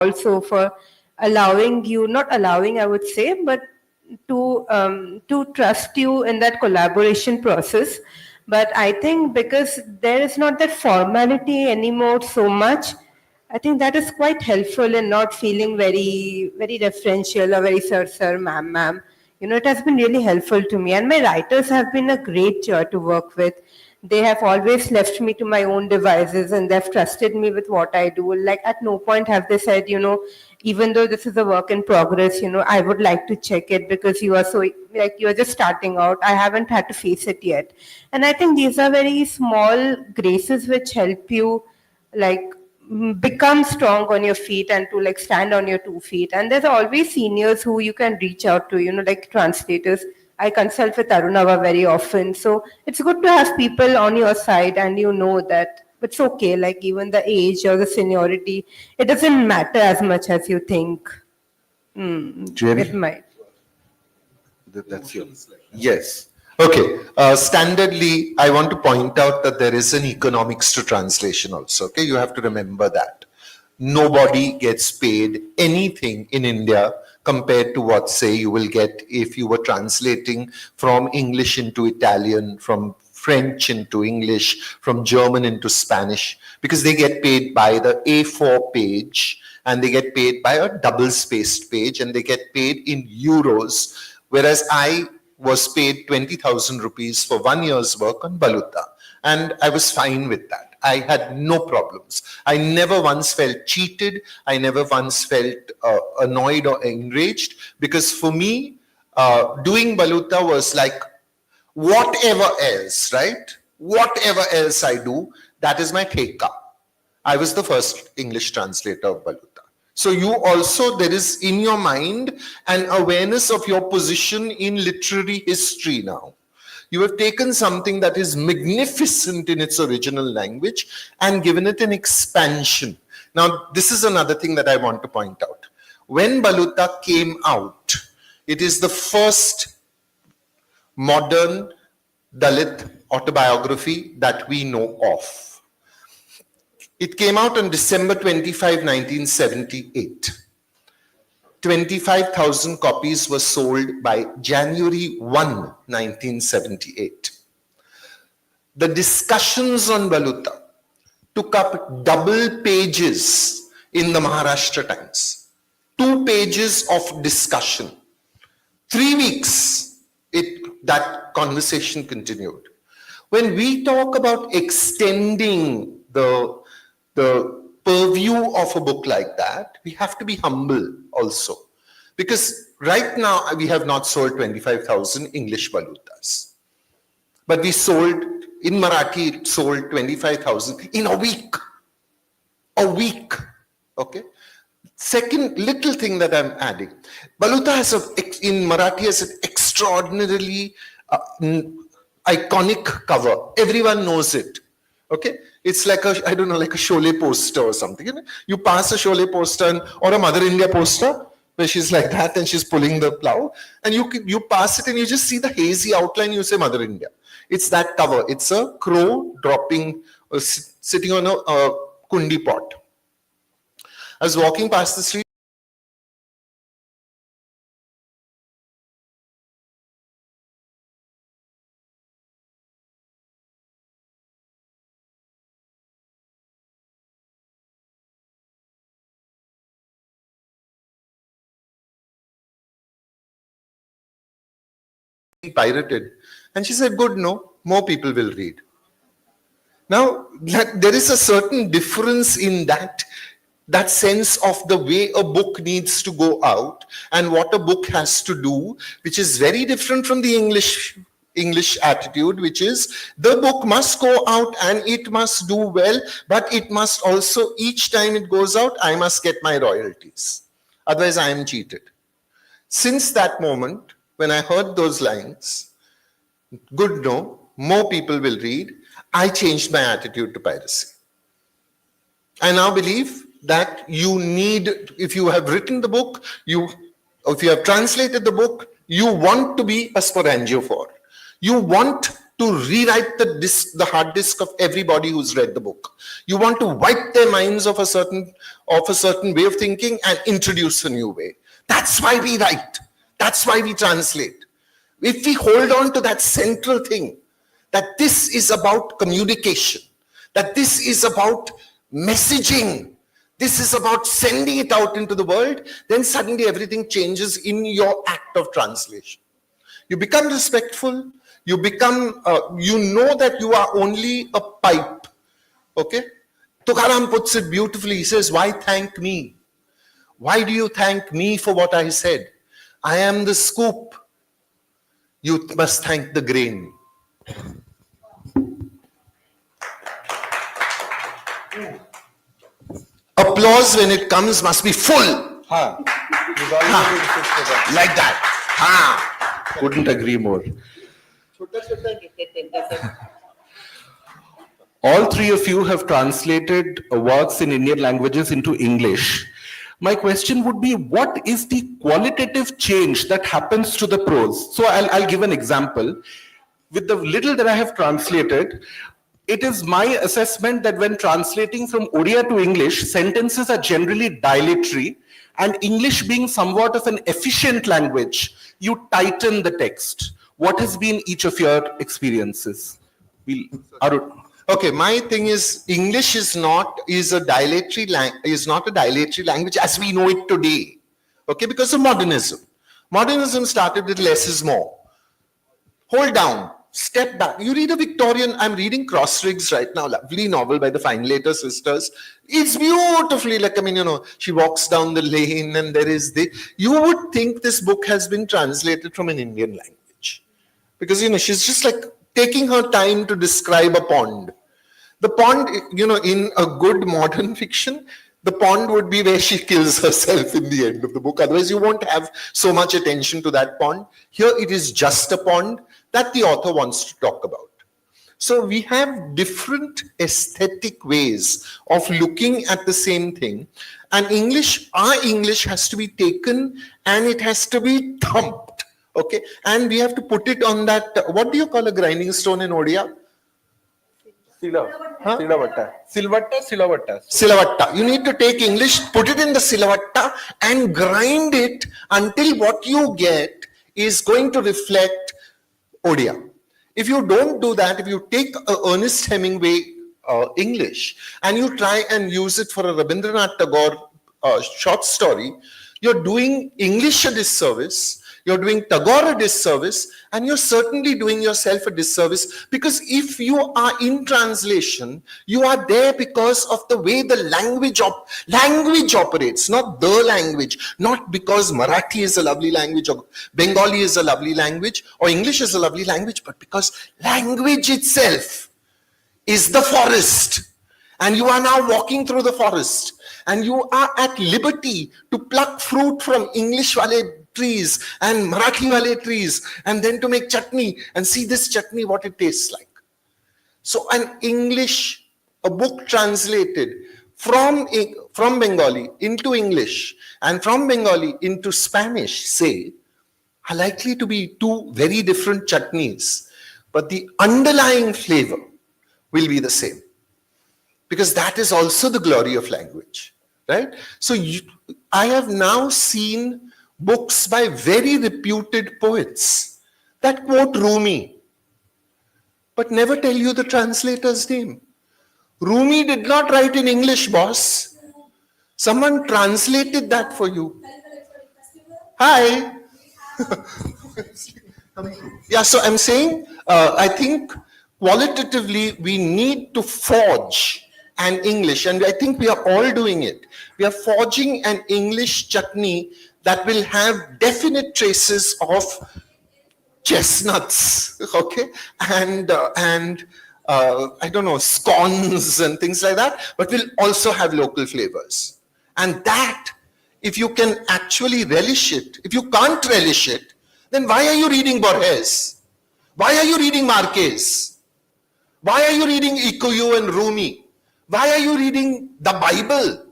also for allowing you, not allowing, I would say, but to trust you in that collaboration process. But I think because there is not that formality anymore so much, I think that is quite helpful in not feeling very, very referential or very sir, ma'am. It has been really helpful to me. And my writers have been a great joy to work with. They have always left me to my own devices and they've trusted me with what I do. Like at no point have they said, even though this is a work in progress, I would like to check it because you are so, like, you're just starting out. I haven't had to face it yet. And I think these are very small graces which help you, like, become strong on your feet and to like stand on your 2 feet. And there's always seniors who you can reach out to, like translators. I consult with Arunava very often. So it's good to have people on your side and that it's okay, like even the age or the seniority, it doesn't matter as much as you think. It might. That's yours. Yes. Okay. Standardly, I want to point out that there is an economics to translation also. Okay, you have to remember that. Nobody gets paid anything in India compared to what, say, you will get if you were translating from English into Italian, from French into English, from German into Spanish, because they get paid by the A4 page and they get paid by a double-spaced page and they get paid in euros, whereas I was paid 20,000 rupees for 1 year's work on Baluta. And I was fine with that. I had no problems. I never once felt cheated. I never once felt annoyed or enraged, because for me, doing Baluta was like whatever else, right? Whatever else I do, that is my theka. I was the first English translator of Baluta. So you also, there is in your mind an awareness of your position in literary history now. You have taken something that is magnificent in its original language and given it an expansion. Now, this is another thing that I want to point out. When Baluta came out, it is the first modern Dalit autobiography that we know of. It came out on December 25, 1978. 25,000 copies were sold by January 1, 1978. The discussions on Baluta took up double pages in the Maharashtra Times. 2 pages of discussion. 3 weeks, that conversation continued. When we talk about extending the purview of a book like that, we have to be humble also. Because right now, we have not sold 25,000 English Balutas. But we sold, in Marathi, it sold 25,000 in a week. A week. Okay? Second little thing that I'm adding. Baluta has in Marathi has an extraordinarily iconic cover. Everyone knows it. Okay? It's like I don't know, like a Sholay poster or something. You pass a Sholay poster or a Mother India poster where she's like that and she's pulling the plow, and you pass it and you just see the hazy outline, you say Mother India. It's that cover. It's a crow dropping, sitting on a kundi pot. I was walking past the street. Pirated, and she said, good, no, more people will read. Now, there is a certain difference in that sense of the way a book needs to go out and what a book has to do, which is very different from the English attitude, which is the book must go out and it must do well, but it must also, each time it goes out, I must get my royalties. Otherwise, I am cheated. Since that moment, when I heard those lines, good, no, more people will read, I changed my attitude to piracy. I now believe that you need, if you have written the book, if you have translated the book, you want to be a sporangiophore. You want to rewrite the hard disk of everybody who's read the book. You want to wipe their minds of a certain way of thinking and introduce a new way. That's why we write. That's why we translate. If we hold on to that central thing, that this is about communication, that this is about messaging, this is about sending it out into the world, then suddenly everything changes in your act of translation. You become respectful, you become, you know that you are only a pipe, okay? Tukaram puts it beautifully, he says, why thank me? Why do you thank me for what I said? I am the scoop. You must thank the grain. Applause when it comes must be full. Like that. Couldn't agree more. All three of you have translated works in Indian languages into English. My question would be, what is the qualitative change that happens to the prose? So I'll give an example. With the little that I have translated, it is my assessment that when translating from Odia to English, sentences are generally dilatory, and English being somewhat of an efficient language, you tighten the text. What has been each of your experiences? Okay, my thing is, English is not a dilatory language as we know it today. Okay, because of modernism. Modernism started with less is more. Hold down, step back. You read a Victorian, I'm reading Crossrigs right now, lovely novel by the Finelater sisters. It's beautifully, like, I mean, you know, she walks down the lane and there is you would think this book has been translated from an Indian language. Because, you know, she's just like taking her time to describe a pond. The pond, you know, in a good modern fiction, the pond would be where she kills herself in the end of the book. Otherwise, you won't have so much attention to that pond. Here, it is just a pond that the author wants to talk about. So we have different aesthetic ways of looking at the same thing. And our English has to be taken and it has to be thumped. Okay? And we have to put it on that, what do you call a grinding stone in Odia? Silavatta. You need to take English, put it in the silavatta and grind it until what you get is going to reflect Odia. If you don't do that, if you take Ernest Hemingway English and you try and use it for a Rabindranath Tagore short story, you're doing English a disservice, you're doing Tagore a disservice, and you're certainly doing yourself a disservice, because if you are in translation, you are there because of the way the language operates, not the language, not because Marathi is a lovely language or Bengali is a lovely language or English is a lovely language, but because language itself is the forest, and you are now walking through the forest and you are at liberty to pluck fruit from English wale trees and Marathi wale trees, and then to make chutney and see this chutney, what it tastes like. So a book translated from Bengali into English and from Bengali into Spanish, say, are likely to be two very different chutneys, but the underlying flavor will be the same. Because that is also the glory of language, right? So I have now seen books by very reputed poets that quote Rumi, but never tell you the translator's name. Rumi did not write in English, boss. Someone translated that for you. Hi. Yeah, so I'm saying, I think qualitatively we need to forge an English, and I think we are all doing it. We are forging an English chutney that will have definite traces of chestnuts, okay, and I don't know, scones and things like that, but will also have local flavors. And that, if you can actually relish it, if you can't relish it, then why are you reading Borges? Why are you reading Marquez? Why are you reading Ikuyu and Rumi? Why are you reading the Bible?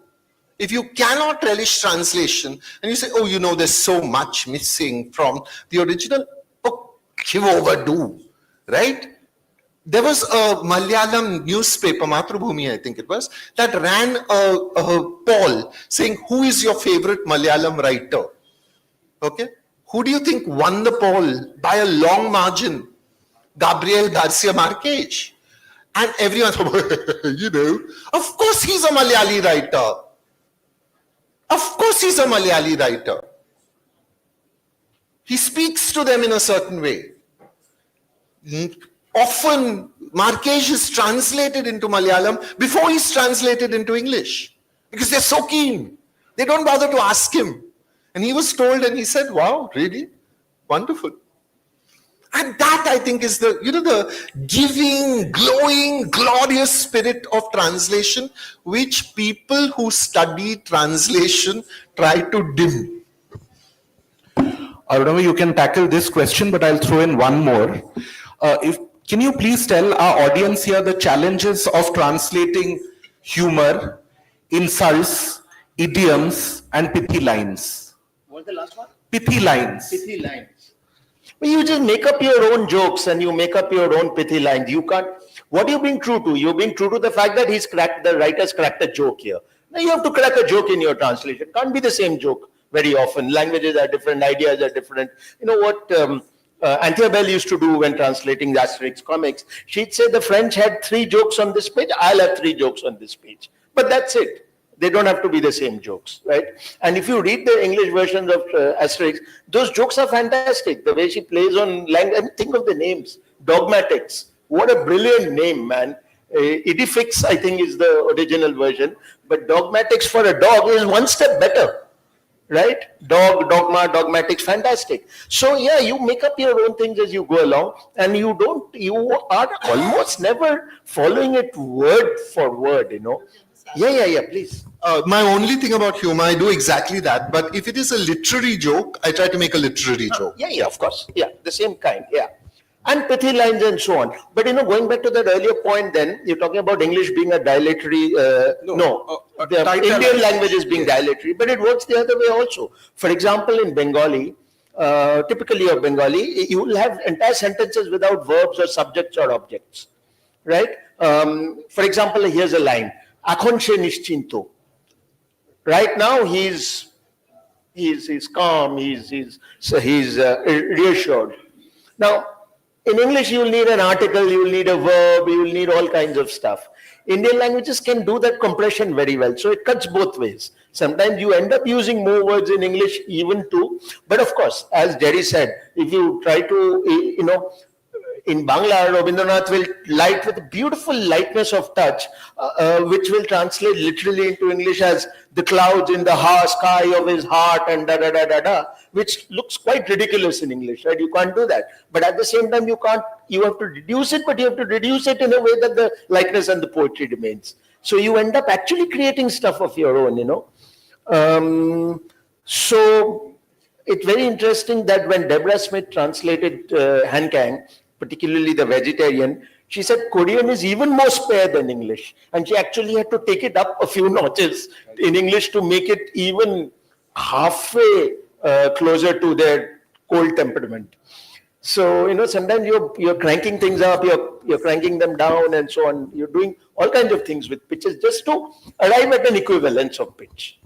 If you cannot relish translation and you say, oh, you know, there's so much missing from the original, oh, give overdue, right? There was a Malayalam newspaper, Matrubhumi, I think it was, that ran a poll saying, who is your favorite Malayalam writer? Okay. Who do you think won the poll by a long margin? Gabriel Garcia Marquez. And everyone, of course he's a Malayali writer. Of course he's a Malayali writer. He speaks to them in a certain way. Often, Marquez is translated into Malayalam before he's translated into English. Because they're so keen. They don't bother to ask him. And he was told and he said, wow, really? Wonderful. And that, I think, is the, the giving, glowing, glorious spirit of translation, which people who study translation try to dim. Arunava, you can tackle this question, but I'll throw in one more. Can you please tell our audience here the challenges of translating humor, insults, idioms, and pithy lines? What's the last one? Pithy lines. Pithy lines. Well, you just make up your own jokes and you make up your own pithy lines. You can't. What are you being true to? You're being true to the fact that the writer's cracked a joke here. Now you have to crack a joke in your translation. It can't be the same joke very often. Languages are different, ideas are different. You know what Anthea Bell used to do when translating the Asterix comics? She'd say the French had 3 jokes on this page, I'll have 3 jokes on this page. But that's it. They don't have to be the same jokes, right? And if you read the English versions of Asterix, those jokes are fantastic. The way she plays on language, and think of the names. Dogmatics. What a brilliant name, man. Idifix, I think, is the original version. But Dogmatics for a dog is one step better. Right? Dog, dogma, dogmatics, fantastic. So yeah, you make up your own things as you go along, and you are almost never following it word for word, Yeah, please. My only thing about humor, I do exactly that. But if it is a literary joke, I try to make a literary joke. Yeah, of course. Yeah, the same kind. Yeah. And pithy lines and so on. But going back to that earlier point, then you're talking about English being a dilatory. The Indian language is being dilatory, but it works the other way also. For example, in Bengali, typically of Bengali, you will have entire sentences without verbs or subjects or objects, right? For example, here's a line: "Akhon she nischinto." Right now, he's calm. He's reassured. Now, in English, you will need an article, you will need a verb, you will need all kinds of stuff. Indian languages can do that compression very well. So it cuts both ways. Sometimes you end up using more words in English even too. But of course, as Jerry said, if you try to, in Bangla, Rabindranath will light with a beautiful lightness of touch, which will translate literally into English as the clouds in the sky of his heart and da, which looks quite ridiculous in English, right? You can't do that. But at the same time, you have to reduce it, but you have to reduce it in a way that the lightness and the poetry remains. So you end up actually creating stuff of your own, So it's very interesting that when Deborah Smith translated Han Kang, particularly the vegetarian, she said Korean is even more spare than English. And she actually had to take it up a few notches in English to make it even halfway closer to their cold temperament. So, sometimes you're cranking things up, you're cranking them down and so on. You're doing all kinds of things with pitches just to arrive at an equivalence of pitch.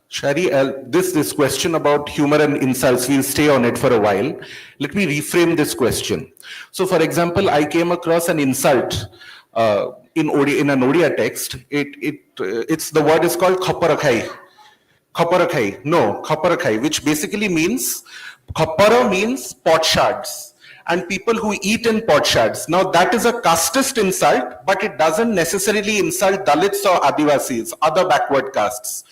Shari, this question about humor and insults, we'll stay on it for a while. Let me reframe this question. So, for example, I came across an insult in an Odia text. It's the word is called khaparakhai. Khaparakhai, which basically means, khapara means potsherds, and people who eat in potsherds. Now, that is a casteist insult, but it doesn't necessarily insult Dalits or Adivasis, other backward castes.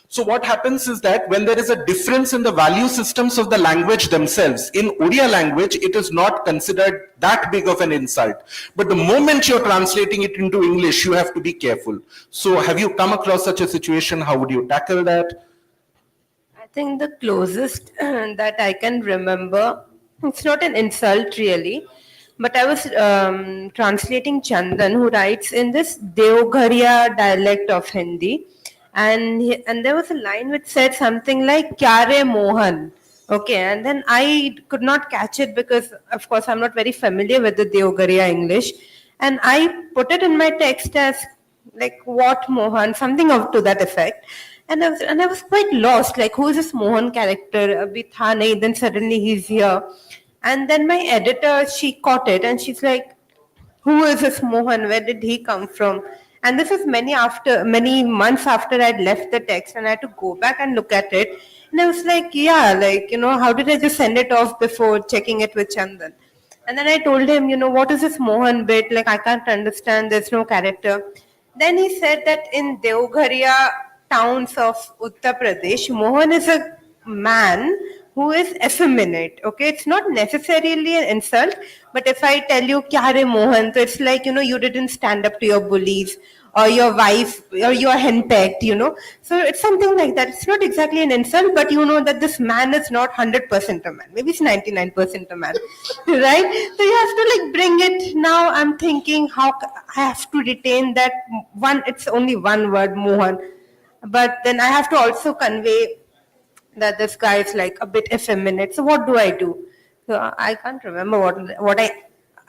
So what happens is that when there is a difference in the value systems of the language themselves, in Odia language, it is not considered that big of an insult. But the moment you're translating it into English, you have to be careful. So have you come across such a situation? How would you tackle that? I think the closest that I can remember, it's not an insult really, but I was translating Chandan, who writes in this Deoghariya dialect of Hindi. And there was a line which said something like "Kyare Mohan," Okay, and then I could not catch it because, of course, I'm not very familiar with the Deogaria English. And I put it in my text as like, what Mohan, something of to that effect. And I was quite lost, like, who is this Mohan character? Abhi tha nahi, then suddenly he's here. And then my editor, she caught it and she's like, who is this Mohan? Where did he come from? And this is many months after I'd left the text, and I had to go back and look at it. And I was like, yeah, like, how did I just send it off before checking it with Chandan? And then I told him, what is this Mohan bit? Like, I can't understand, there's no character. Then he said that in Deoghariya towns of Uttar Pradesh, Mohan is a man who is effeminate. Okay, it's not necessarily an insult, but if I tell you "Kya re Mohan," so it's like you didn't stand up to your bullies or your wife or you're henpecked. So it's something like that. It's not exactly an insult, but you know that this man is not 100% a man. Maybe it's 99% a man, right? So you have to like bring it. Now I'm thinking how I have to retain that one. It's only one word, Mohan, but then I have to also convey that this guy is like a bit effeminate. So what do I do? So I can't remember what I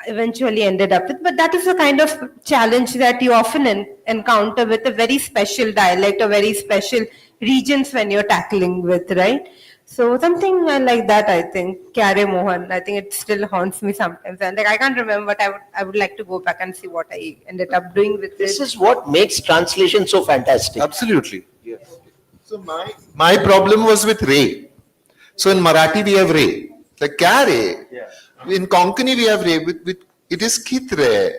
eventually ended up with, but that is the kind of challenge that you often encounter with a very special dialect or very special regions when you're tackling with, right? So something like that, I think. Kyare Mohan, I think it still haunts me sometimes. And like I can't remember, but I would like to go back and see what I ended up doing with This it. is what makes translation so fantastic. Absolutely. Yes. So my problem was with Ray. So in Marathi we have Ray. Like kya Ray? In Konkani we have Ray. With it is Kit Ray.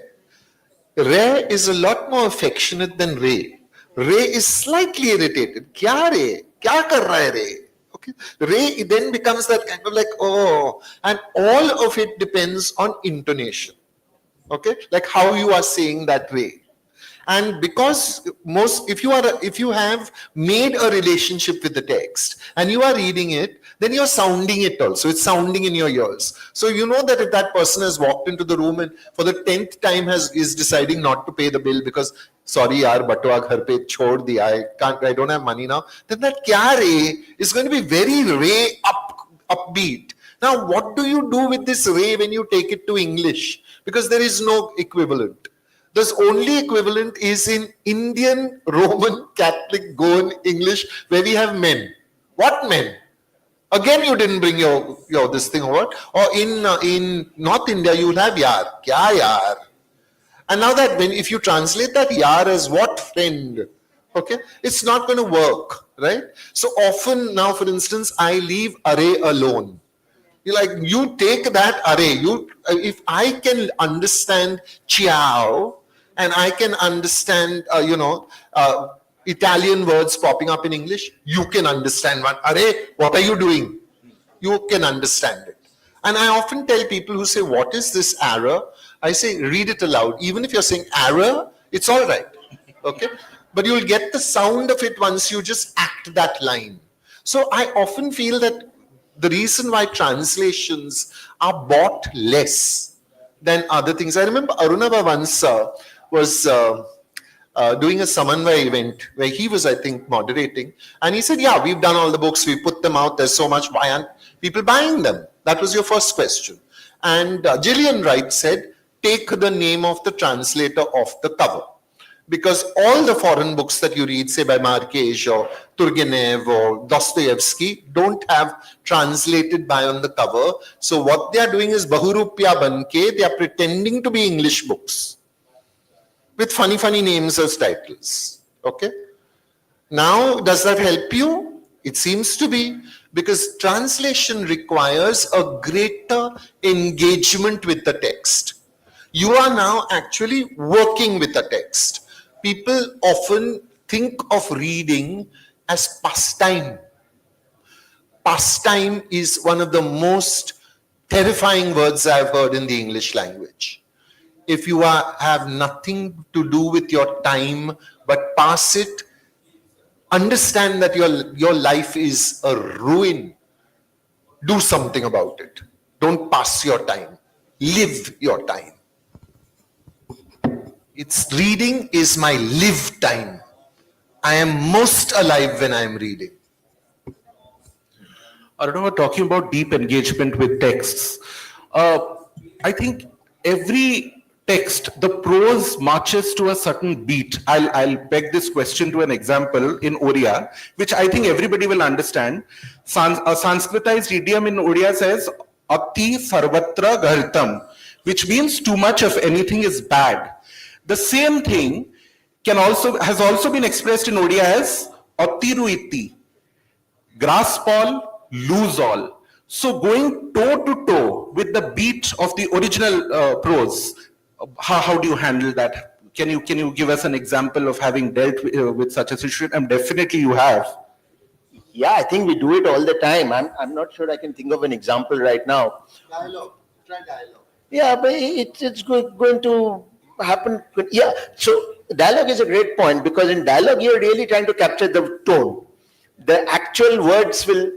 Ray is a lot more affectionate than Ray. Ray is slightly irritated. Kya Ray? Kya kar raha hai Ray? Okay. Ray then becomes that kind of like, oh, and all of it depends on intonation. Okay, like how you are saying that Ray. And because if you have made a relationship with the text and you are reading it, then you're sounding it also. It's sounding in your ears. So you know that if that person has walked into the room and for the 10th time is deciding not to pay the bill because sorry yaar batwa ghar pe chhod diya, I don't have money now, then that kya Ray is going to be very Ray upbeat. Now what do you do with this Ray when you take it to English? Because there is no equivalent. The only equivalent is in Indian Roman Catholic Goan English where we have men. What men? Again, you didn't bring your this thing over. Or in North India, you will have yaar. Kya yaar? And now that if you translate that yaar as what friend, okay, it's not going to work, right? So often now, for instance, I leave array alone. You take that array. If I can understand ciao, and I can understand, Italian words popping up in English, you can understand one. Array, what are you doing? You can understand it. And I often tell people who say, what is this error? I say, read it aloud. Even if you're saying error, it's all right. Okay? But you'll get the sound of it once you just act that line. So I often feel that the reason why translations are bought less than other things. I remember Arunava once was doing a Samanvay event where he was, I think, moderating. And he said, yeah, we've done all the books, we put them out, there's so much, why aren't people buying them? That was your first question. And Gillian Wright said, take the name of the translator off the cover. Because all the foreign books that you read, say by Marquez or Turgenev or Dostoevsky, don't have translated by on the cover. So what they are doing is Bahurupya Banke, they are pretending to be English books with funny names as titles. Okay? Now, does that help you? It seems to be, because translation requires a greater engagement with the text. You are now actually working with the text. People often think of reading as pastime. Pastime is one of the most terrifying words I've heard in the English language. If you have nothing to do with your time but pass it, understand that your life is a ruin. Do something about it. Don't pass your time. Live your time. Reading is my live time. I am most alive when I am reading. Arunava, talking about deep engagement with texts, I think every text, the prose marches to a certain beat. I'll peg this question to an example in Oriya, which I think everybody will understand. A Sanskritized idiom in Oriya says, Ati sarvatra gartam, which means too much of anything is bad. The same thing has also been expressed in Oriya as Atiru iti, grasp all, lose all. So going toe to toe with the beat of the original prose, how do you handle that? Can you give us an example of having dealt with such a situation? And definitely you have. Yeah, I think we do it all the time. I'm not sure I can think of an example right now. Dialogue. Try dialogue. Yeah, but it's going to happen. Yeah, so dialogue is a great point because in dialogue you're really trying to capture the tone. The actual words will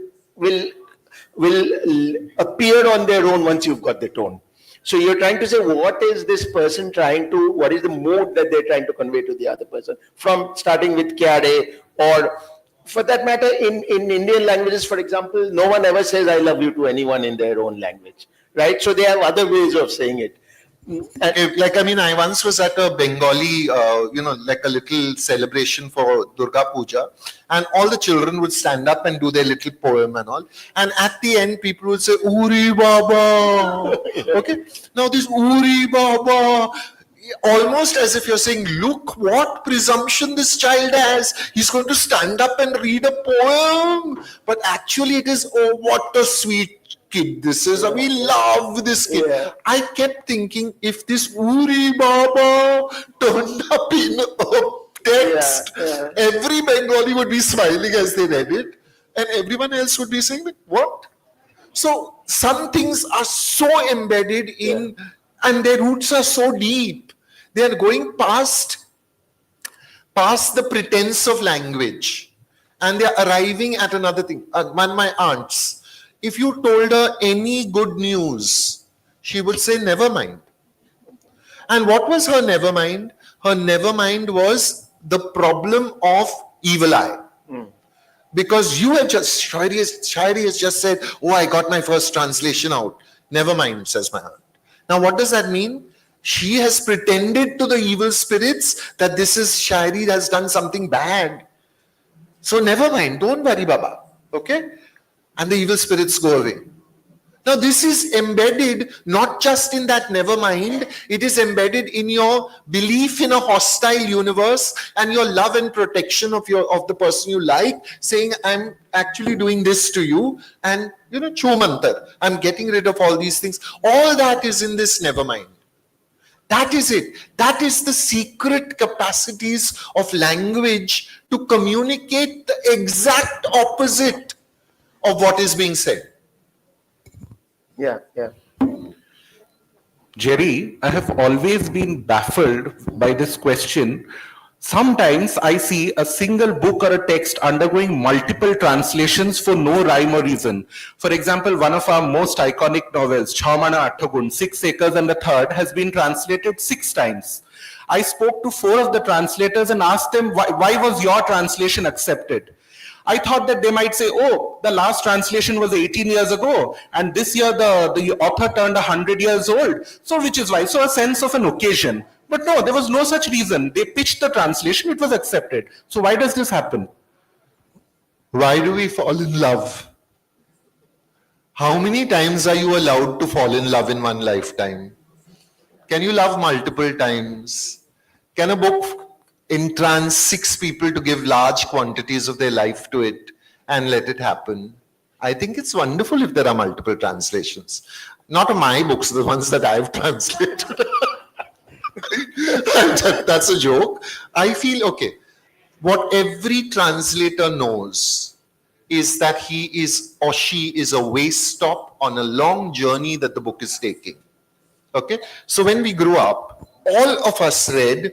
appear on their own once you've got the tone. So you're trying to say, what is this person what is the mood that they're trying to convey to the other person? From starting with kyare, or for that matter, in Indian languages, for example, no one ever says I love you to anyone in their own language, right? So they have other ways of saying it. I once was at a Bengali, like a little celebration for Durga Puja, and all the children would stand up and do their little poem and all. And at the end, people would say, Uri Baba. Okay. Now, this Uri Baba, almost as if you're saying, look what presumption this child has. He's going to stand up and read a poem. But actually, it is, oh, what a sweet kid this is. We love this kid. Yeah. I kept thinking, if this Uri Baba turned up in a text, every Bengali would be smiling as they read it, and everyone else would be saying, what? So some things are so embedded in, and their roots are so deep. They are going past the pretense of language, and they are arriving at another thing. My aunts, if you told her any good news, she would say, never mind. And what was her never mind? Her never mind was the problem of evil eye. Because you have just, Shairi has just said, oh, I got my first translation out. Never mind, says my aunt. Now, what does that mean? She has pretended to the evil spirits that this is Shairi has done something bad. So never mind, don't worry, Baba. Okay? And the evil spirits go away. Now, this is embedded not just in that never mind, it is embedded in your belief in a hostile universe and your love and protection of the person you like, saying, I'm actually doing this to you, and Chumantar, I'm getting rid of all these things. All that is in this never mind. That is it. That is the secret capacities of language to communicate the exact opposite of what is being said. Yeah. Jerry, I have always been baffled by this question. Sometimes I see a single book or a text undergoing multiple translations for no rhyme or reason. For example, one of our most iconic novels, Chhaumana Attagun, 6 Acres and a Third, has been translated 6 times. I spoke to 4 of the translators and asked them, why was your translation accepted? I thought that they might say, oh, the last translation was 18 years ago, and this year the author turned 100 years old, so which is why. So a sense of an occasion. But no, there was no such reason. They pitched the translation, it was accepted. So why does this happen? Why do we fall in love? How many times are you allowed to fall in love in one lifetime? Can you love multiple times? Can a book entrance 6 people to give large quantities of their life to it and let it happen? I think it's wonderful if there are multiple translations. Not of my books, the ones that I've translated. That's a joke. I feel, okay, what every translator knows is that he is or she is a way stop on a long journey that the book is taking. Okay? So when we grew up, all of us read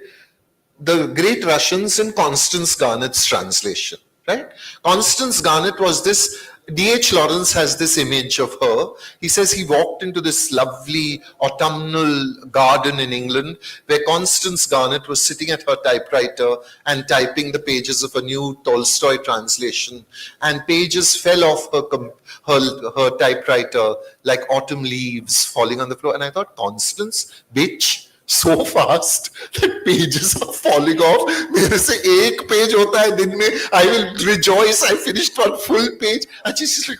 the great Russians in Constance Garnett's translation, right? Constance Garnett was this D.H. Lawrence has this image of her. He says he walked into this lovely autumnal garden in England where Constance Garnett was sitting at her typewriter and typing the pages of a new Tolstoy translation, and pages fell off her typewriter like autumn leaves falling on the floor. And I thought, Constance, bitch, so fast that pages are falling off. मेरे से एक page होता है दिन में. I will rejoice. I finished one full page. And she's like,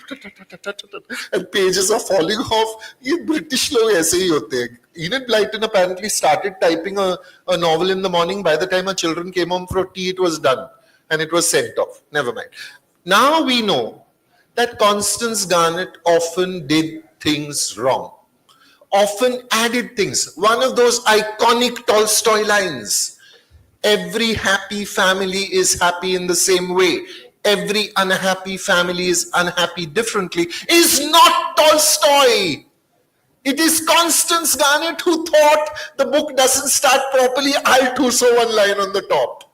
and pages are falling off. ये British लोग ऐसे ही होते हैं. Enid Blyton apparently started typing a novel in the morning. By the time her children came home for tea, it was done and it was sent off. Never mind. Now we know that Constance Garnett often did things wrong. Often added things. One of those iconic Tolstoy lines, every happy family is happy in the same way, every unhappy family is unhappy differently, is not Tolstoy. It is Constance Garnett who thought the book doesn't start properly. I'll too sew one line on the top.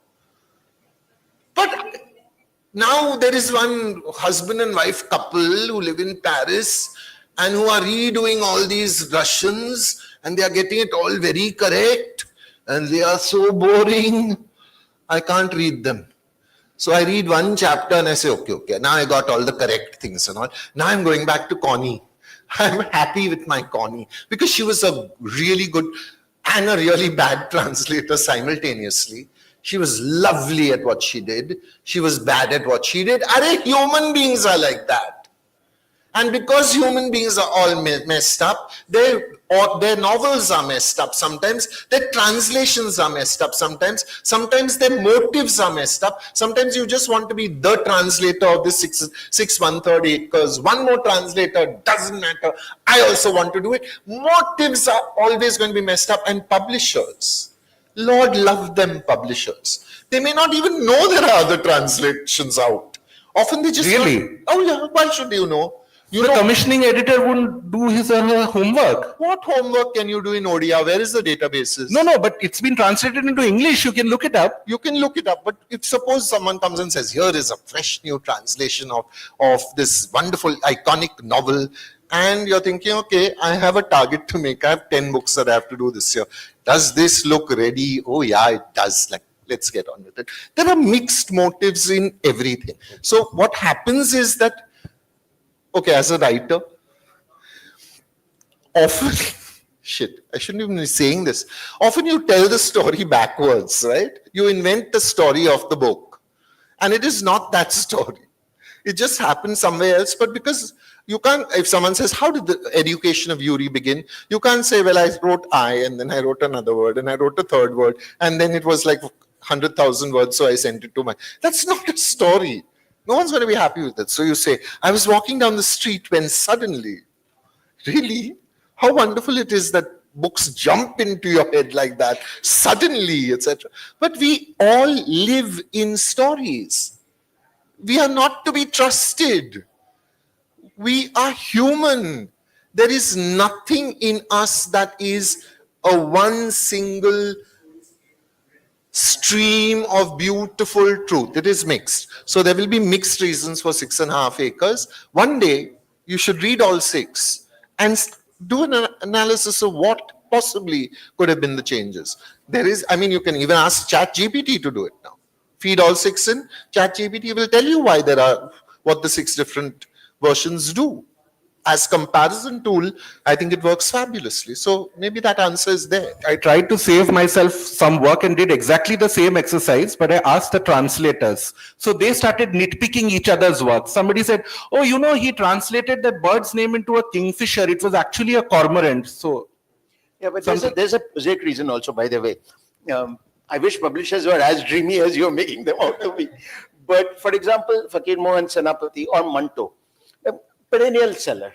But now there is one husband and wife couple who live in Paris and who are redoing all these Russians, and they are getting it all very correct, and they are so boring. I can't read them. So I read one chapter and I say, okay, now I got all the correct things and all. Now I'm going back to Connie. I'm happy with my Connie because she was a really good and a really bad translator simultaneously. She was lovely at what she did. She was bad at what she did. Human beings are like that. And because human beings are all messed up, their novels are messed up sometimes, their translations are messed up sometimes their motives are messed up. Sometimes you just want to be the translator of the 6 1/3 acres. One more translator, doesn't matter. I also want to do it. Motives are always going to be messed up. And publishers, Lord love them, publishers. They may not even know there are other translations out. Often they just Really? Oh yeah, why should you know? The commissioning editor wouldn't do his or her homework. What homework can you do in Odia? Where is the databases? No, but it's been translated into English. You can look it up. You can look it up, but if suppose someone comes and says, here is a fresh new translation of this wonderful iconic novel, and you're thinking, okay, I have a target to make. I have 10 books that I have to do this year. Does this look ready? Oh yeah, it does. Like, let's get on with it. There are mixed motives in everything. So what happens is that, okay, as a writer, often, shit, I shouldn't even be saying this. Often you tell the story backwards, right? You invent the story of the book. And it is not that story. It just happened somewhere else. But because you can't, if someone says, how did the education of Yuri begin? You can't say, well, I wrote I, and then I wrote another word, and I wrote a third word, and then it was like 100,000 words, so I sent it to my... That's not a story. No one's going to be happy with it. So you say, I was walking down the street when suddenly, really? How wonderful it is that books jump into your head like that, suddenly, etc. But we all live in stories. We are not to be trusted. We are human. There is nothing in us that is a one single stream of beautiful truth. It is mixed. So there will be mixed reasons for 6.5 acres. One day, you should read all 6 and do an analysis of what possibly could have been the changes. There is, I mean, you can even ask ChatGPT to do it now. Feed all 6 in, ChatGPT will tell you why there are, what the 6 different versions do. As comparison tool, I think it works fabulously. So maybe that answer is there. I tried to save myself some work and did exactly the same exercise, but I asked the translators. So they started nitpicking each other's work. Somebody said, oh, you know, he translated that bird's name into a kingfisher. It was actually a cormorant. So yeah, but there's a prosaic reason also, by the way. I wish publishers were as dreamy as you're making them out to be. But for example, Fakir Mohan Senapati or Manto, a perennial seller.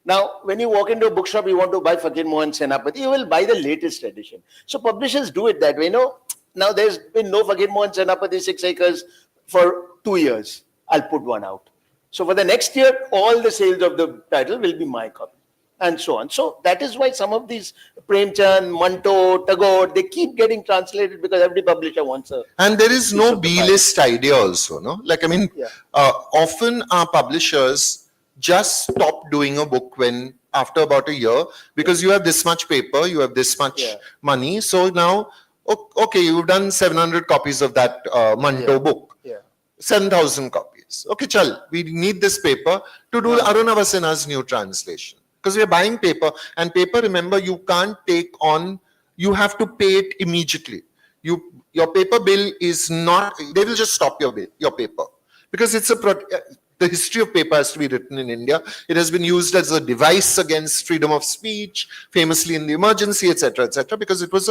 Now, when you walk into a bookshop, you want to buy Fakir Mohan Senapati, you will buy the latest edition. So publishers do it that way. No, now there's been no Fakir Mohan Senapati 6 acres for 2 years. I'll put one out. So for the next year, all the sales of the title will be my copy. and so on. So that is why some of these Premchand, Manto, Tagore, they keep getting translated because every publisher wants a. And there is piece no of the pie. B-list idea also, no? Like, I mean, Yeah. often our publishers just stop doing a book when, after about a year, because you have this much paper, you have this much Yeah. money. So now, okay, you've done 700 copies of that Manto Yeah. book. Yeah. 7,000 copies. Okay, chal, we need this paper to do Arunava's new translation. Because we're buying paper, and paper, remember, you can't take on, you have to pay it immediately. Your paper bill is not, they will just stop your bill, your paper. Because it's the history of paper has to be written in India. It has been used as a device against freedom of speech, famously in the emergency, etc., because it was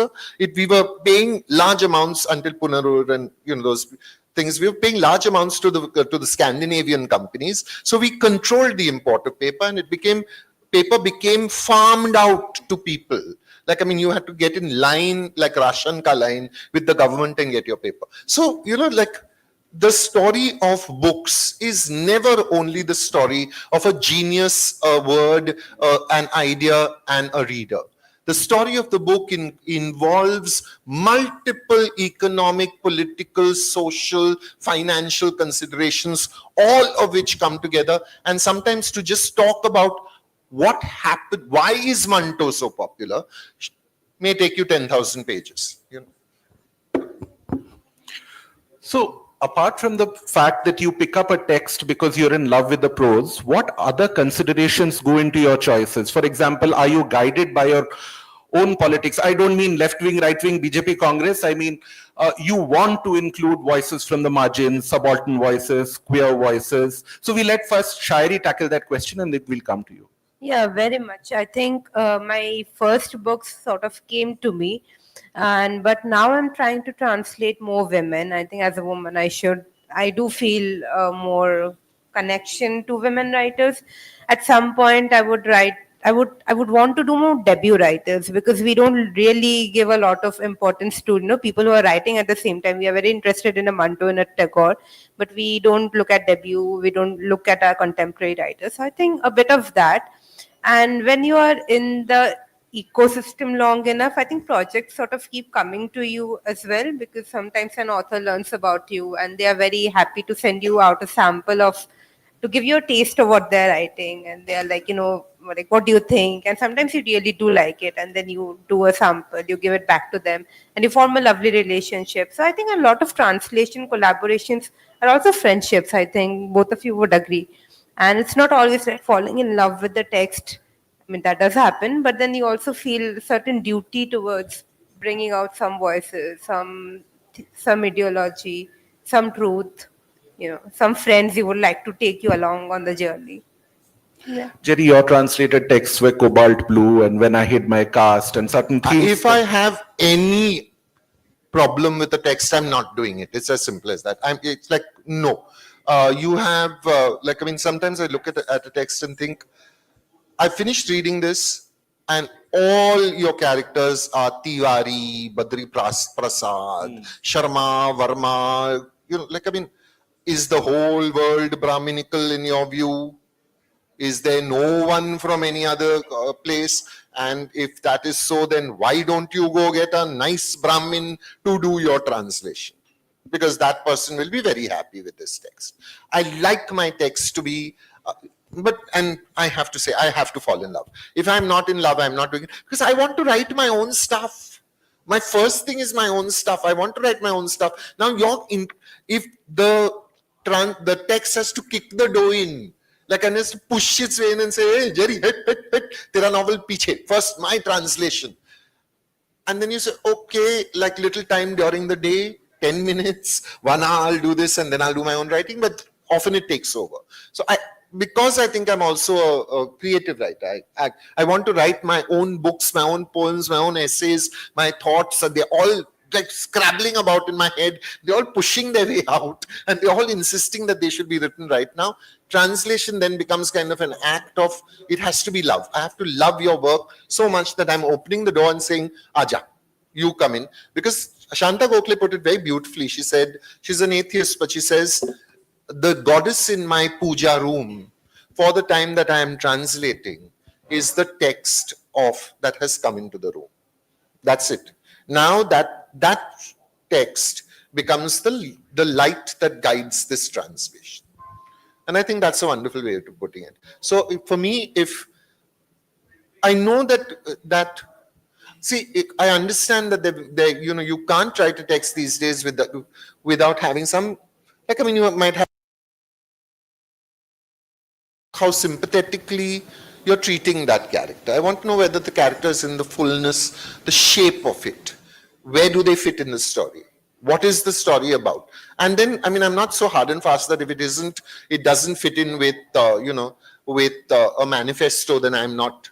we were paying large amounts until Punarur and, those things. We were paying large amounts to the Scandinavian companies. So we controlled the import of paper, and paper became farmed out to people. Like, I mean, you had to get in line, like Ration ka line, with the government and get your paper. So, like, the story of books is never only the story of a genius, a word, an idea, and a reader. The story of the book involves multiple economic, political, social, financial considerations, all of which come together. And sometimes to just talk about what happened, why is Manto so popular, may take you 10,000 pages. So, apart from the fact that you pick up a text because you're in love with the prose, what other considerations go into your choices? For example, are you guided by your own politics? I don't mean left-wing, right-wing, BJP, Congress. I mean, you want to include voices from the margins, subaltern voices, queer voices. So we let first Shairi tackle that question, and then we'll come to you. Yeah, very much. I think my first books sort of came to me, but now I'm trying to translate more women. I think as a woman, I do feel more connection to women writers. At some point, I would want to do more debut writers, because we don't really give a lot of importance to people who are writing at the same time. We are very interested in a Manto and a Tagore, but we don't look at debut. We don't look at our contemporary writers. So I think a bit of that. And when you are in the ecosystem long enough, I think projects sort of keep coming to you as well, because sometimes an author learns about you and they are very happy to send you out a sample to give you a taste of what they're writing. And they're like, like, what do you think? And sometimes you really do like it. And then you do a sample, you give it back to them, and you form a lovely relationship. So I think a lot of translation collaborations are also friendships. I think both of you would agree. And it's not always like falling in love with the text. I mean, that does happen, but then you also feel certain duty towards bringing out some voices, some ideology, some truth, some friends you would like to take you along on the journey. Yeah. Jerry, your translated texts were cobalt blue, and when I hid my caste and certain themes. If I have any problem with the text, I'm not doing it. It's as simple as that. It's like, no. You have, like, I mean, sometimes I look at a text and think, I finished reading this, and all your characters are Tiwari, Badri Prasad, Sharma, Varma. Like, I mean, is the whole world Brahminical in your view? Is there no one from any other place? And if that is so, then why don't you go get a nice Brahmin to do your translation? Because that person will be very happy with this text. I like my text to be, and I have to say, I have to fall in love. If I'm not in love, I'm not doing it. Because I want to write my own stuff. My first thing is my own stuff. I want to write my own stuff. Now, if the text has to kick the dough in, like, and has to push its way in and say, hey, Jerry, tera novel piche. First, my translation. And then you say, okay, like little time during the day, 10 minutes, 1 hour, I'll do this, and then I'll do my own writing. But often it takes over. So because I think I'm also a creative writer, I want to write my own books, my own poems, my own essays, my thoughts, and they're all like scrabbling about in my head. They're all pushing their way out, and they're all insisting that they should be written right now. Translation then becomes kind of an act of, it has to be love. I have to love your work so much that I'm opening the door and saying, Aja, you come in. Because Shanta Gokhale put it very beautifully. She said, she's an atheist, but she says, the goddess in my puja room, for the time that I am translating, is the text of that has come into the room. That's it. Now that text becomes the light that guides this translation. And I think that's a wonderful way of putting it. So for me, if I know that see, I understand that you can't try to text these days without having some, like, I mean, you might have how sympathetically you're treating that character. I want to know whether the character is in the fullness, the shape of it. Where do they fit in the story? What is the story about? And then, I mean, I'm not so hard and fast that if it doesn't fit in with, a manifesto, then I'm not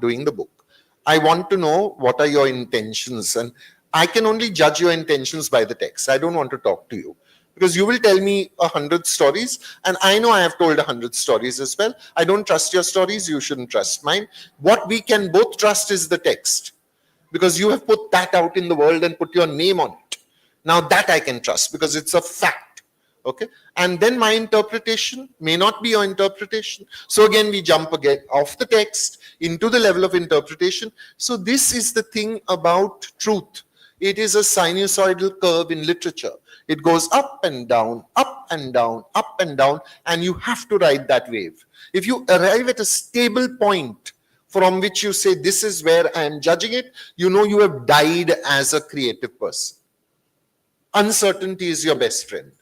doing the book. I want to know what are your intentions, and I can only judge your intentions by the text. I don't want to talk to you because you will tell me 100 stories, and I know I have told 100 stories as well. I don't trust your stories. You shouldn't trust mine. What we can both trust is the text, because you have put that out in the world and put your name on it. Now that I can trust because it's a fact. Okay. And then my interpretation may not be your interpretation. So again, we jump again off the text into the level of interpretation. So this is the thing about truth. It is a sinusoidal curve in literature. It goes up and down, up and down, up and down, and you have to ride that wave. If you arrive at a stable point from which you say, this is where I am judging it, you know you have died as a creative person. Uncertainty is your best friend.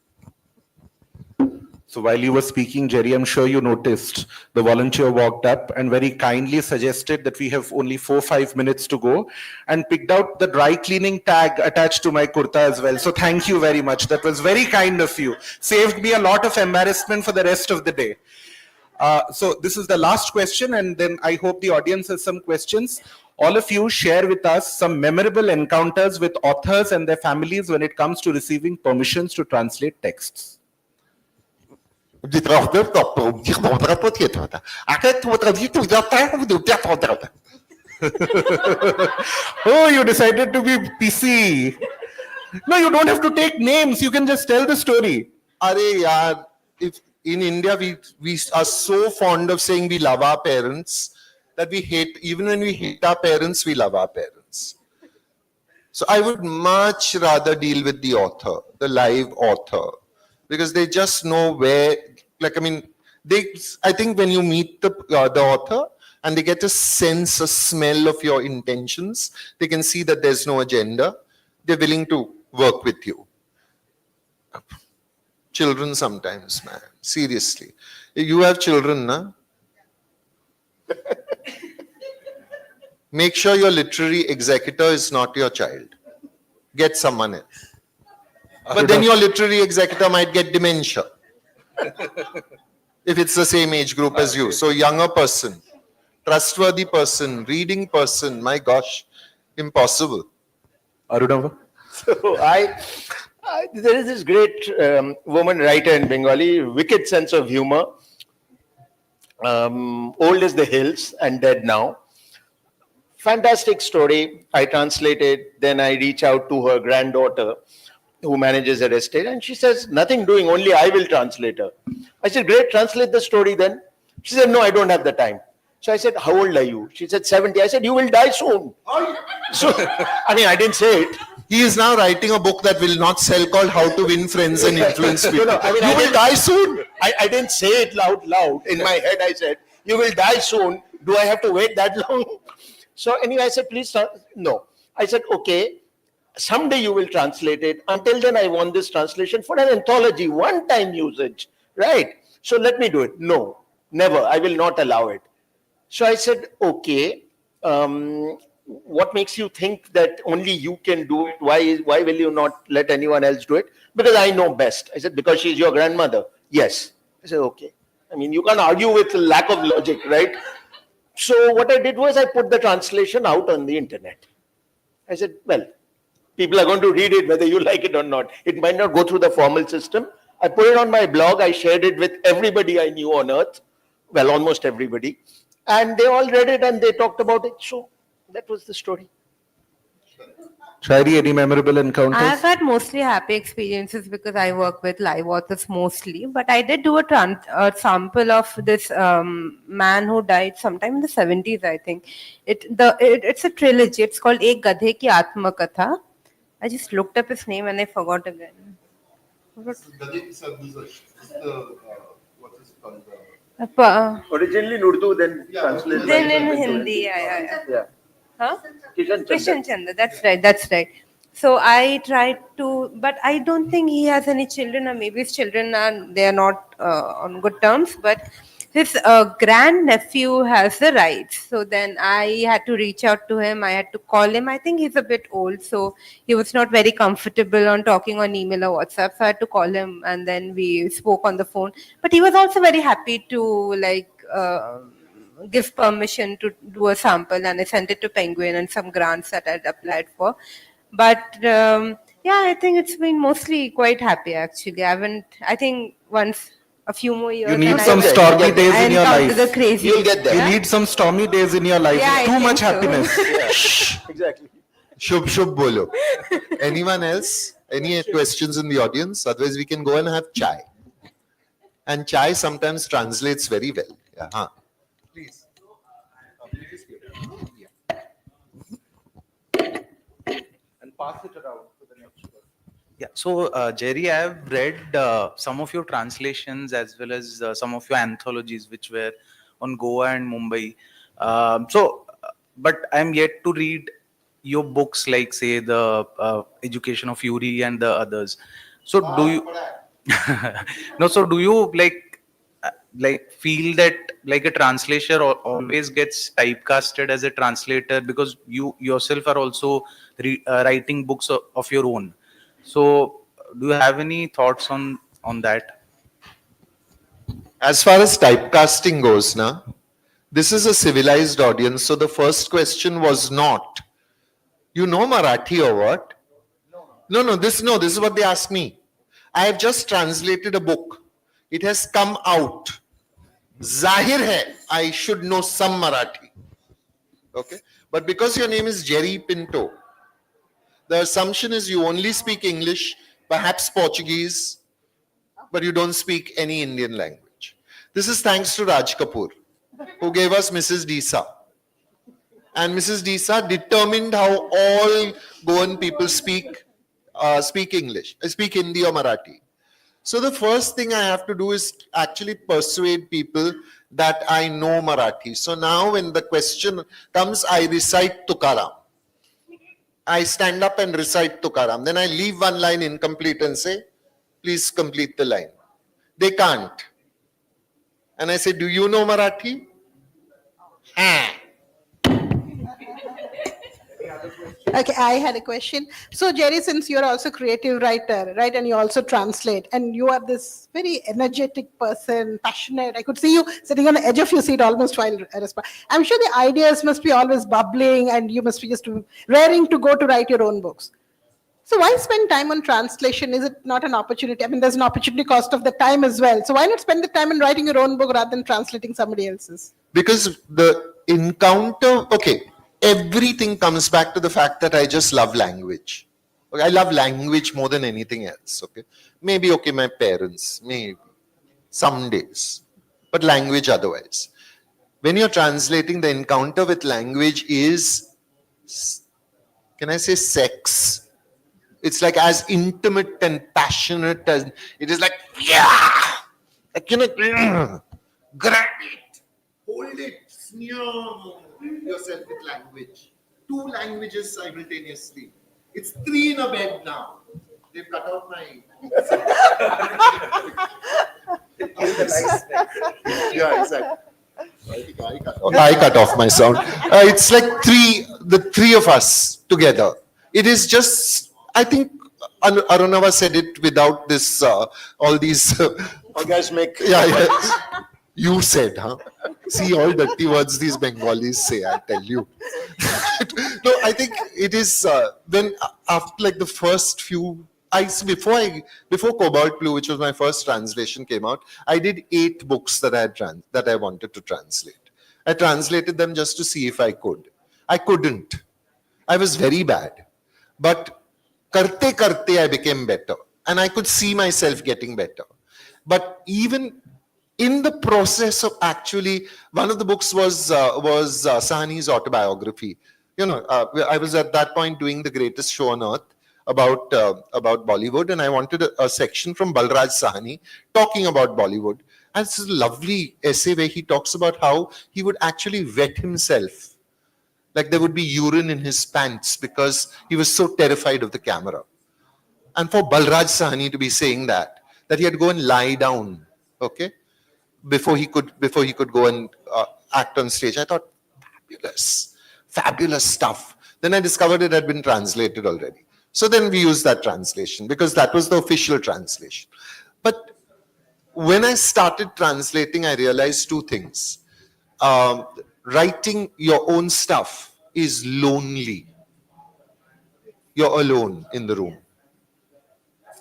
So while you were speaking, Jerry, I'm sure you noticed the volunteer walked up and very kindly suggested that we have only 4-5 minutes to go, and picked out the dry cleaning tag attached to my kurta as well. So thank you very much. That was very kind of you. Saved me a lot of embarrassment for the rest of the day. So this is the last question, and then I hope the audience has some questions. All of you share with us some memorable encounters with authors and their families when it comes to receiving permissions to translate texts. Oh, you decided to be PC. No, you don't have to take names. You can just tell the story. If in India we are so fond of saying we love our parents that we hate, even when we hate our parents, we love our parents. So I would much rather deal with the author, the live author, because they just know where, like, I mean, I think when you meet the author and they get a sense, a smell of your intentions, they can see that there's no agenda. They're willing to work with you. Children sometimes, man, seriously. You have children, na? Make sure your literary executor is not your child. Get someone else. But then your literary executor might get dementia if it's the same age group as you. So younger person, trustworthy person, reading person, my gosh, impossible. Arunava? So there is this great woman writer in Bengali, wicked sense of humor, old as the hills and dead now. Fantastic story. I translated, then I reach out to her granddaughter who manages her estate, and she says, nothing doing, only I will translate her. I said, great, translate the story then. She said, no, I don't have the time. So I said, how old are you? She said, 70. I said, you will die soon. So, I mean, I didn't say it. He is now writing a book that will not sell called How to Win Friends and Influence People. I mean, you will die soon. I didn't say it loud. In my head, I said, you will die soon. Do I have to wait that long? So anyway, I said, please, no. I said, okay, someday you will translate it. Until then, I want this translation for an anthology, one-time usage, right? So let me do it. No, never. I will not allow it. So I said, okay, what makes you think that only you can do it? Why will you not let anyone else do it? Because I know best. I said, because she's your grandmother. Yes. I said, okay. I mean, you can't argue with lack of logic, right? So what I did was I put the translation out on the internet. I said, well, people are going to read it whether you like it or not. It might not go through the formal system. I put it on my blog. I shared it with everybody I knew on earth. Well, almost everybody. And they all read it and they talked about it. So that was the story. Shairi, any memorable encounters? I've had mostly happy experiences because I work with live authors mostly. But I did do a sample of this man who died sometime in the 70s, I think. It's a trilogy. It's called Ek Gadhe Ki Atma Katha. I just looked up his name and I forgot again. Originally in Urdu, then translated. Then in Hindi, yeah. Yeah. Huh? Kishan Krishan Chandra. Chandra, that's right. So I tried to, but I don't think he has any children, or maybe his children they are not on good terms. But his grand nephew has the rights. So then I had to reach out to him. I had to call him. I think he's a bit old, so he was not very comfortable on talking on email or WhatsApp. So I had to call him, and then we spoke on the phone. But he was also very happy to give permission to do a sample, and I sent it to Penguin and some grants that I'd applied for. But yeah, I think it's been mostly quite happy actually. I think once a few more years. You need and some I- stormy days I in your encounter life. The crazy. You'll get there. You Yeah? need some stormy days in your life. Yeah, I Too think much so. happiness. Exactly. Shubh bolo. Anyone else? Any questions in the audience? Otherwise, we can go and have chai. And chai sometimes translates very well. Yeah. Huh. Please. And pass it around to the next person. Yeah, so Jerry, I have read some of your translations as well as some of your anthologies, which were on Goa and Mumbai. But I'm yet to read your books, like say the Education of Yuri and the others. So do you? No, so do you feel that like a translator always gets typecasted as a translator because you yourself are also writing books of your own? So do you have any thoughts on that? As far as typecasting goes, na, this is a civilized audience. So the first question was not, you know Marathi or what? No, this is what they asked me. I have just translated a book. It has come out. Zahir hai, I should know some Marathi. Okay? But because your name is Jerry Pinto, the assumption is you only speak English, perhaps Portuguese, but you don't speak any Indian language. This is thanks to Raj Kapoor, who gave us Mrs. Disa. And Mrs. Disa determined how all Goan people speak English, speak Hindi or Marathi. So the first thing I have to do is actually persuade people that I know Marathi. So now when the question comes, I recite Tukaram. I stand up and recite Tukaram. Then I leave one line incomplete and say, please complete the line. They can't. And I say, do you know Marathi? Ah. Okay, I had a question. So, Jerry, since you're also creative writer, right, and you also translate, and you are this very energetic person, passionate. I could see you sitting on the edge of your seat almost while responding. I'm sure the ideas must be always bubbling, and you must be just raring to go to write your own books. So, why spend time on translation? Is it not an opportunity? I mean, there's an opportunity cost of the time as well. So, why not spend the time in writing your own book rather than translating somebody else's? Because the encounter, okay, everything comes back to the fact that I just love language. Okay, I love language more than anything else. Okay, maybe okay, my parents, maybe some days, but language otherwise. When you're translating, the encounter with language is, can I say, sex? It's like as intimate and passionate as it is. Like, yeah, like, you know, grab it, hold it, smear yourself with language. 2 languages simultaneously. It's 3 in a bed now. They've cut out my. Yeah, exactly. I cut off my sound. It's like the three of us together. It is just, I think Arunava said it without this, all these. Orgasmic. Yeah. You said, huh? See all dirty words these Bengalis say, I tell you. No, I think it is when after like the first few, before Cobalt Blue, which was my first translation, came out, I did 8 books that I wanted to translate. I translated them just to see if I could. I couldn't. I was very bad. But karte karte I became better, and I could see myself getting better. But even in the process of actually, one of the books was Sahni's autobiography. I was at that point doing The Greatest Show on Earth about Bollywood, and I wanted a section from Balraj Sahni talking about Bollywood. And it's a lovely essay where he talks about how he would actually wet himself, like there would be urine in his pants because he was so terrified of the camera. And for Balraj Sahni to be saying that he had to go and lie down, okay, before he could go and act on stage. I thought, fabulous stuff. Then I discovered it had been translated already. So then we used that translation because that was the official translation. But when I started translating, I realized two things. Writing your own stuff is lonely. You're alone in the room.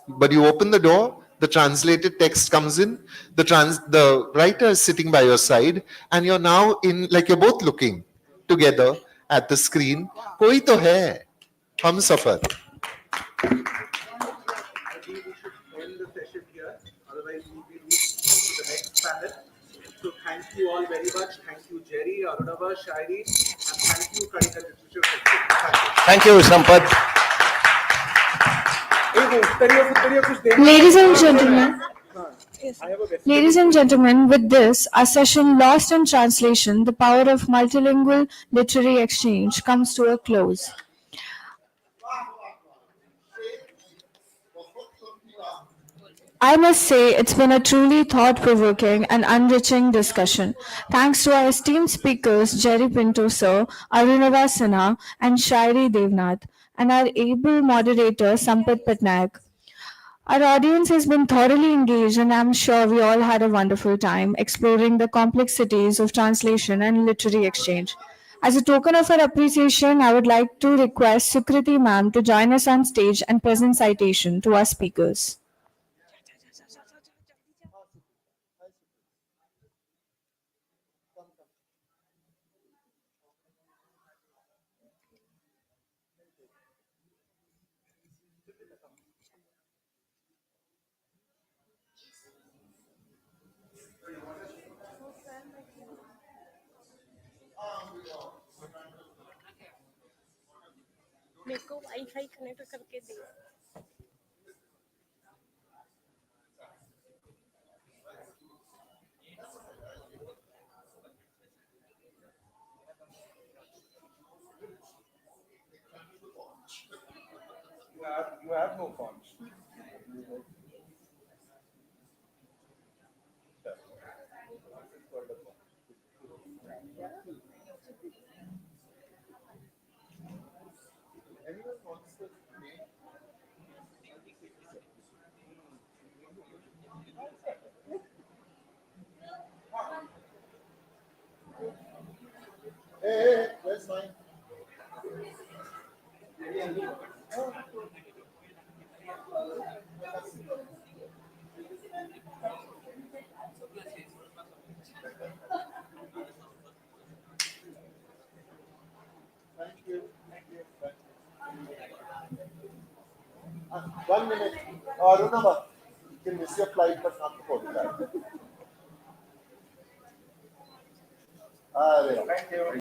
But you open the door, the translated text comes in, the writer is sitting by your side, and you're now in, like you're both looking together at the screen. Koi to hai, hum safar. End the session here. Otherwise, we will move to the next panel. So thank you all very much. Thank you, Jerry, Arunava, Shairi, and thank you, Karika Literature Festival. Thank you, Sampad. Ladies and gentlemen, with this, our session Lost in Translation, the Power of Multilingual Literary Exchange comes to a close. I must say it's been a truly thought-provoking and enriching discussion. Thanks to our esteemed speakers, Jerry Pinto Sir, Arunava Sinha, and Shairi Devnath, and our able moderator, Sampad Pattnaik. Our audience has been thoroughly engaged, and I'm sure we all had a wonderful time exploring the complexities of translation and literary exchange. As a token of our appreciation, I would like to request Sukriti ma'am to join us on stage and present citation to our speakers. मेरे को wifi connect करके दे You have no fonts. Anyone wants the name? Hey, where's mine? Thank you. 1 minute. Arunava, you can miss your flight, but not the photograph. Thank you.